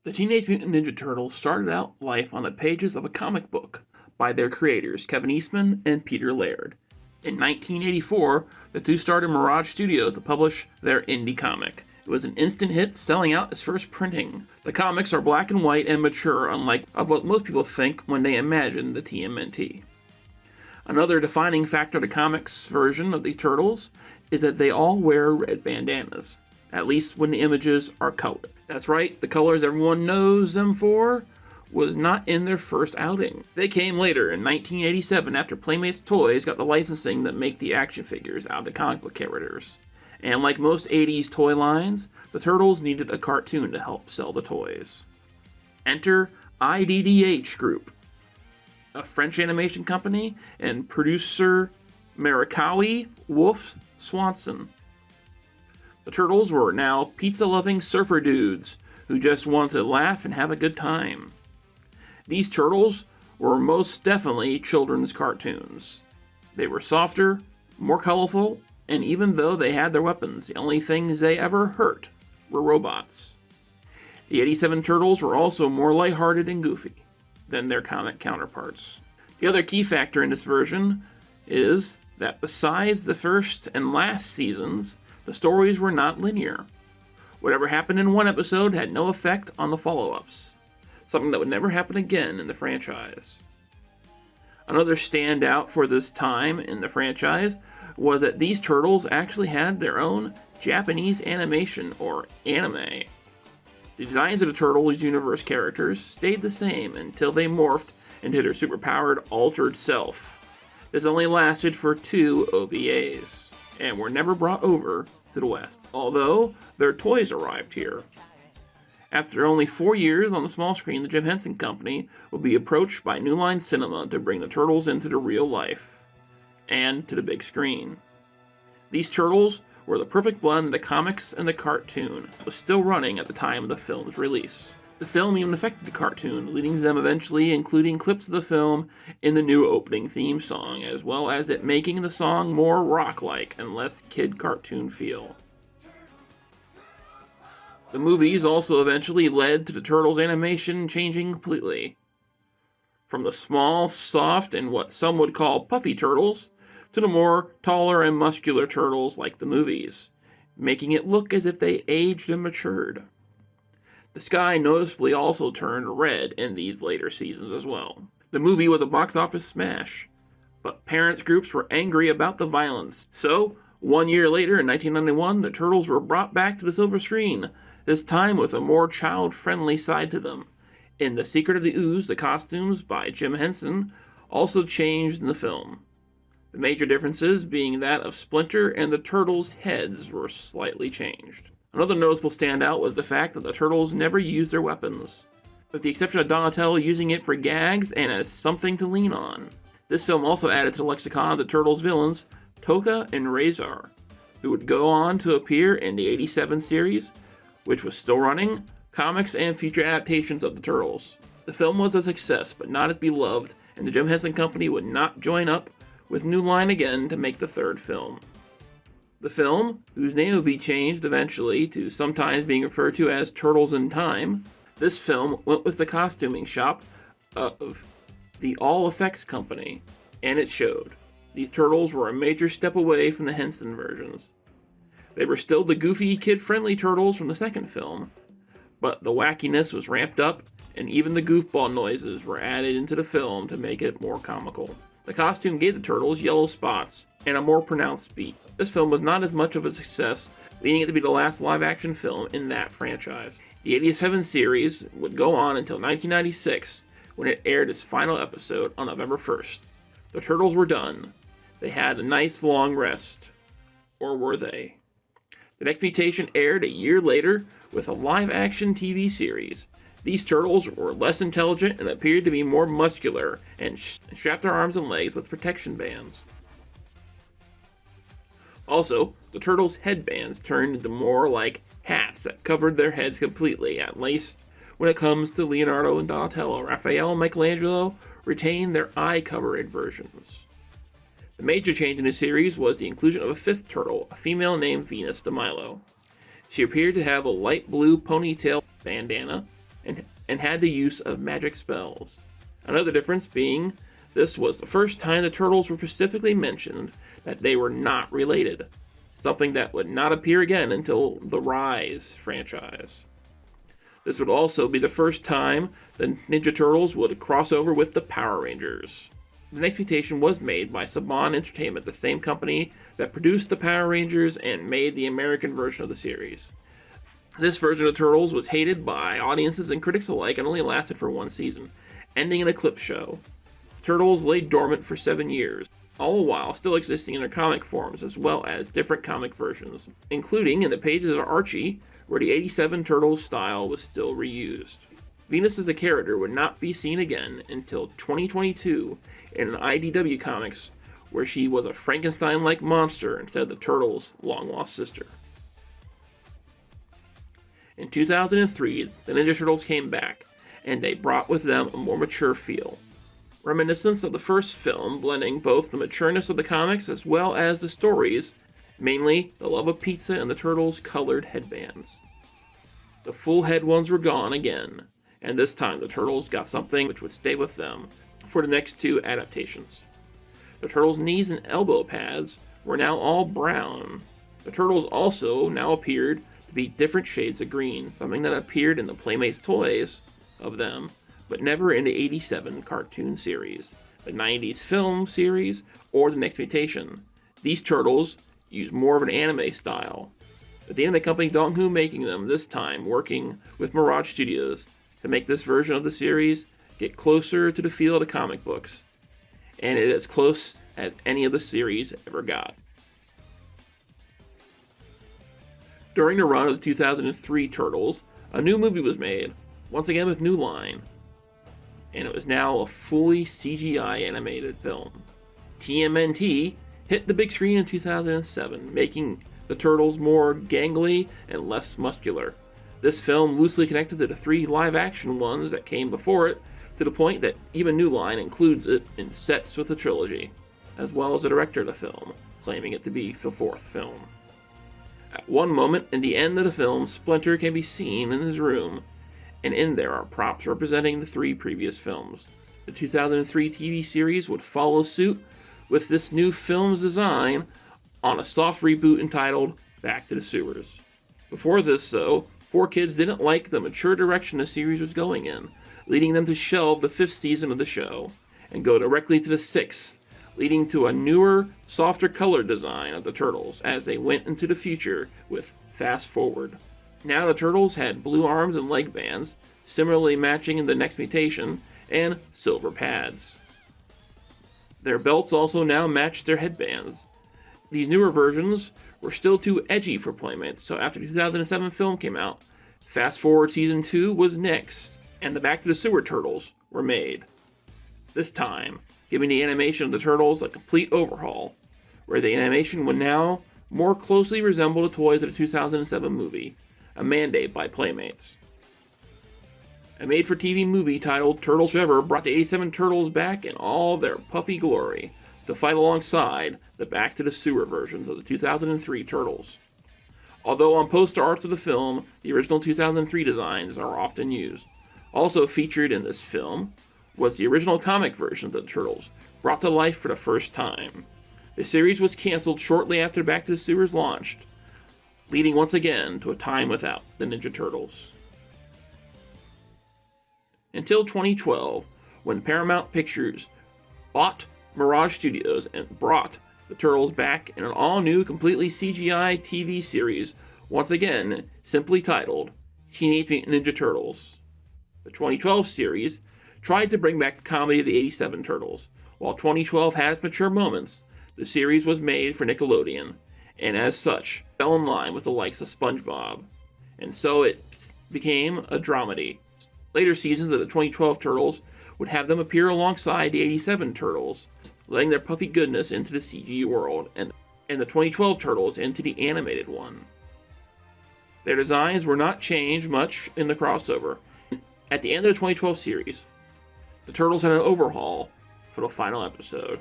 The Teenage Mutant Ninja Turtles started out life on the pages of a comic book by their creators, Kevin Eastman and Peter Laird. In 1984, the two started Mirage Studios to publish their indie comic. It was an instant hit, selling out its first printing. The comics are black and white and mature, unlike of what most people think when they imagine the TMNT. Another defining factor of the comics version of the Turtles is that they all wear red bandanas, at least when the images are colored. That's right, the colors everyone knows them for was not in their first outing. They came later in 1987 after Playmates Toys got the licensing that make the action figures out of the comic book characters. And like most 80s toy lines, the Turtles needed a cartoon to help sell the toys. Enter IDDH Group, a French animation company, and producer Marikawi Wolf Swanson. The Turtles were now pizza-loving surfer dudes who just wanted to laugh and have a good time. These Turtles were most definitely children's cartoons. They were softer, more colorful, and even though they had their weapons, the only things they ever hurt were robots. The 87 Turtles were also more lighthearted and goofy than their comic counterparts. The other key factor in this version is that besides the first and last seasons, the stories were not linear. Whatever happened in one episode had no effect on the follow-ups, something that would never happen again in the franchise. Another standout for this time in the franchise was that these Turtles actually had their own Japanese animation, or anime. The designs of the Turtles universe characters stayed the same until they morphed into their superpowered altered self. This only lasted for 2 OVAs, and were never brought over to the West, although their toys arrived here. After only 4 years on the small screen, the Jim Henson Company would be approached by New Line Cinema to bring the Turtles into the real life, and to the big screen. These Turtles were the perfect blend of the comics and the cartoon that was still running at the time of the film's release. The film even affected the cartoon, leading to them eventually including clips of the film in the new opening theme song, as well as it making the song more rock-like and less kid cartoon feel. The movies also eventually led to the Turtles animation changing completely. From the small, soft, and what some would call puffy Turtles, to the more taller and muscular Turtles like the movies, making it look as if they aged and matured. The sky noticeably also turned red in these later seasons as well. The movie was a box office smash, but parents groups were angry about the violence. So, 1 year later in 1991, the Turtles were brought back to the silver screen, this time with a more child-friendly side to them. In The Secret of the Ooze, the costumes by Jim Henson also changed in the film. The major differences being that of Splinter and the Turtles' heads were slightly changed. Another noticeable standout was the fact that the Turtles never used their weapons, with the exception of Donatello using it for gags and as something to lean on. This film also added to the lexicon of the Turtles' villains, Tokka and Razor, who would go on to appear in the 87 series, which was still running, comics and future adaptations of the Turtles. The film was a success, but not as beloved, and the Jim Henson Company would not join up with New Line again to make the third film. The film, whose name would be changed eventually to sometimes being referred to as Turtles in Time, this film went with the costuming shop of the All Effects Company, and it showed. These Turtles were a major step away from the Henson versions. They were still the goofy, kid-friendly Turtles from the second film, but the wackiness was ramped up, and even the goofball noises were added into the film to make it more comical. The costume gave the Turtles yellow spots and a more pronounced beat. This film was not as much of a success, leading it to be the last live-action film in that franchise. The 87 series would go on until 1996, when it aired its final episode on November 1st. The Turtles were done. They had a nice long rest. Or were they? The next mutation aired a year later with a live-action TV series. These Turtles were less intelligent and appeared to be more muscular and strapped their arms and legs with protection bands. Also, the Turtles' headbands turned into more like hats that covered their heads completely, at least when it comes to Leonardo and Donatello. Raphael and Michelangelo retained their eye-covered versions. The major change in the series was the inclusion of a fifth turtle, a female named Venus de Milo. She appeared to have a light blue ponytail bandana, and had the use of magic spells. Another difference being this was the first time the Turtles were specifically mentioned that they were not related, something that would not appear again until the Rise franchise. This would also be the first time the Ninja Turtles would cross over with the Power Rangers. The next mutation was made by Saban Entertainment, the same company that produced the Power Rangers and made the American version of the series. This version of Turtles was hated by audiences and critics alike and only lasted for one season, ending in a clip show. Turtles lay dormant for 7 years, all the while still existing in their comic forms as well as different comic versions, including in the pages of Archie, where the 87 Turtles style was still reused. Venus as a character would not be seen again until 2022 in an IDW comics, where she was a Frankenstein-like monster instead of the Turtles' long-lost sister. In 2003, the Ninja Turtles came back, and they brought with them a more mature feel. Reminiscent of the first film, blending both the matureness of the comics as well as the stories, mainly the love of pizza and the Turtles' colored headbands. The full head ones were gone again, and this time the Turtles got something which would stay with them for the next two adaptations. The Turtles' knees and elbow pads were now all brown. The Turtles also now appeared to be different shades of green, something that appeared in the Playmates toys of them, but never in the 87 cartoon series, the 90s film series, or the next mutation. These Turtles use more of an anime style, but the anime company Dong-Hu making them this time, working with Mirage Studios to make this version of the series get closer to the feel of the comic books, and it is as close as any of the series ever got. During the run of the 2003 Turtles, a new movie was made, once again with New Line, and it was now a fully CGI animated film. TMNT hit the big screen in 2007, making the Turtles more gangly and less muscular. This film loosely connected to the 3 live-action ones that came before it, to the point that even New Line includes it in sets with the trilogy, as well as the director of the film, claiming it to be the 4th film. At one moment in the end of the film, Splinter can be seen in his room, and in there are props representing the 3 previous films. The 2003 TV series would follow suit with this new film's design on a soft reboot entitled Back to the Sewers. Before this, though, 4Kids didn't like the mature direction the series was going in, leading them to shelve the 5th season of the show and go directly to the 6th, leading to a newer, softer color design of the Turtles as they went into the future with Fast Forward. Now the Turtles had blue arms and leg bands, similarly matching in the next mutation, and silver pads. Their belts also now matched their headbands. These newer versions were still too edgy for Playmates, so after the 2007 film came out, Fast Forward Season 2 was next, and the Back to the Sewer Turtles were made. This time, giving the animation of the Turtles a complete overhaul, where the animation would now more closely resemble the toys of the 2007 movie, a mandate by Playmates. A made-for-TV movie titled Turtles Forever brought the 87 Turtles back in all their puffy glory to fight alongside the Back to the Sewer versions of the 2003 Turtles. Although on poster arts of the film, the original 2003 designs are often used. Also featured in this film was the original comic versions of the Turtles, brought to life for the first time. The series was canceled shortly after Back to the Sewers launched, leading once again to a time without the Ninja Turtles. Until 2012, when Paramount Pictures bought Mirage Studios and brought the Turtles back in an all-new, completely CGI TV series, once again simply titled Teenage Mutant Ninja Turtles. The 2012 series tried to bring back the comedy of the 87 Turtles. While 2012 had its mature moments, the series was made for Nickelodeon, and as such, fell in line with the likes of SpongeBob, and so it became a dramedy. Later seasons of the 2012 Turtles would have them appear alongside the 87 Turtles, letting their puffy goodness into the CG world, and the 2012 Turtles into the animated one. Their designs were not changed much in the crossover. At the end of the 2012 series, the Turtles had an overhaul for the final episode,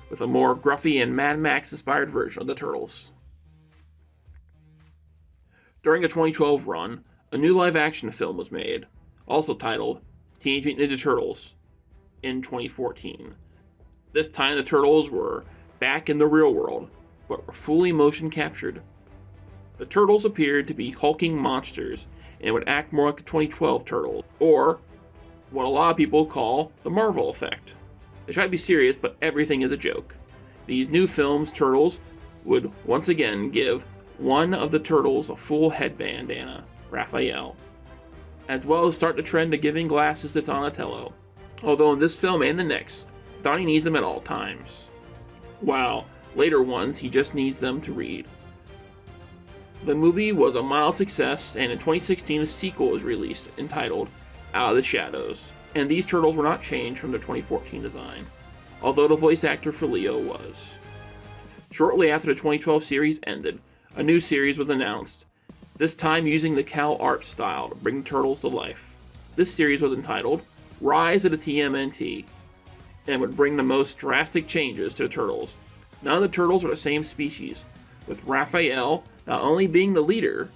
with a more gruffy and Mad Max-inspired version of the Turtles. During the 2012 run, a new live-action film was made, also titled Teenage Mutant Ninja Turtles, in 2014. This time the Turtles were back in the real world, but were fully motion captured. The Turtles appeared to be hulking monsters and would act more like the 2012 Turtles, or what a lot of people call the Marvel effect. They try to be serious, but everything is a joke. These new films, Turtles, would once again give one of the Turtles a full head bandana, Raphael, as well as start the trend of giving glasses to Donatello. Although in this film and the next, Donnie needs them at all times, while later ones he just needs them to read. The movie was a mild success, and in 2016 a sequel was released entitled Out of the Shadows, and these turtles were not changed from their 2014 design, although the voice actor for Leo was. Shortly after the 2012 series ended, a new series was announced, this time using the Cal art style to bring the turtles to life. This series was entitled Rise of the TMNT, and would bring the most drastic changes to the turtles. None of the turtles are the same species, with Raphael not only being the leader,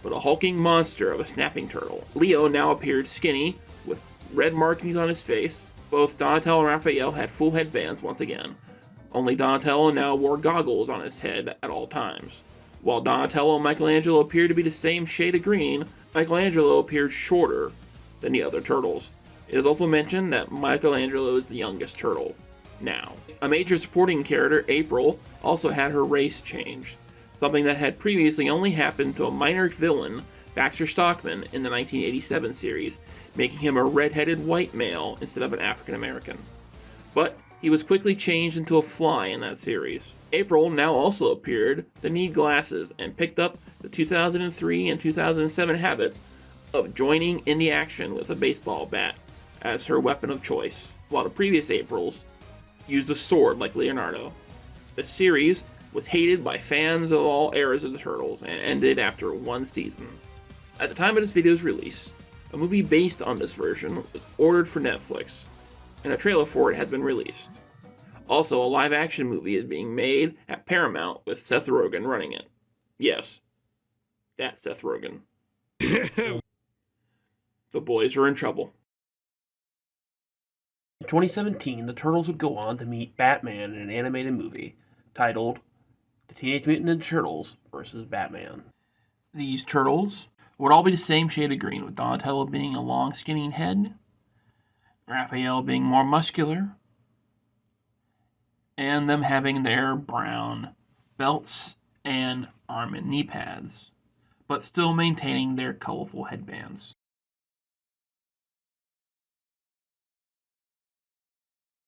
but a hulking monster of a snapping turtle. Leo now appeared skinny, with red markings on his face. Both Donatello and Raphael had full headbands once again, only Donatello now wore goggles on his head at all times. While Donatello and Michelangelo appeared to be the same shade of green, Michelangelo appeared shorter than the other turtles. It is also mentioned that Michelangelo is the youngest turtle now. A major supporting character, April, also had her race changed, something that had previously only happened to a minor villain, Baxter Stockman, in the 1987 series, making him a red-headed white male instead of an African American. But he was quickly changed into a fly in that series. April now also appeared to need glasses and picked up the 2003 and 2007 habit of joining in the action with a baseball bat as her weapon of choice, while the previous Aprils used a sword like Leonardo. The series was hated by fans of all eras of the Turtles and ended after one season. At the time of this video's release, a movie based on this version was ordered for Netflix, and a trailer for it has been released. Also, a live-action movie is being made at Paramount with Seth Rogen running it. Yes, that's Seth Rogen. The boys are in trouble. In 2017, the Turtles would go on to meet Batman in an animated movie titled The Teenage Mutant Ninja Turtles vs. Batman. These turtles would all be the same shade of green, with Donatello being a long, skinny head, Raphael being more muscular, and them having their brown belts and arm and knee pads, but still maintaining their colorful headbands.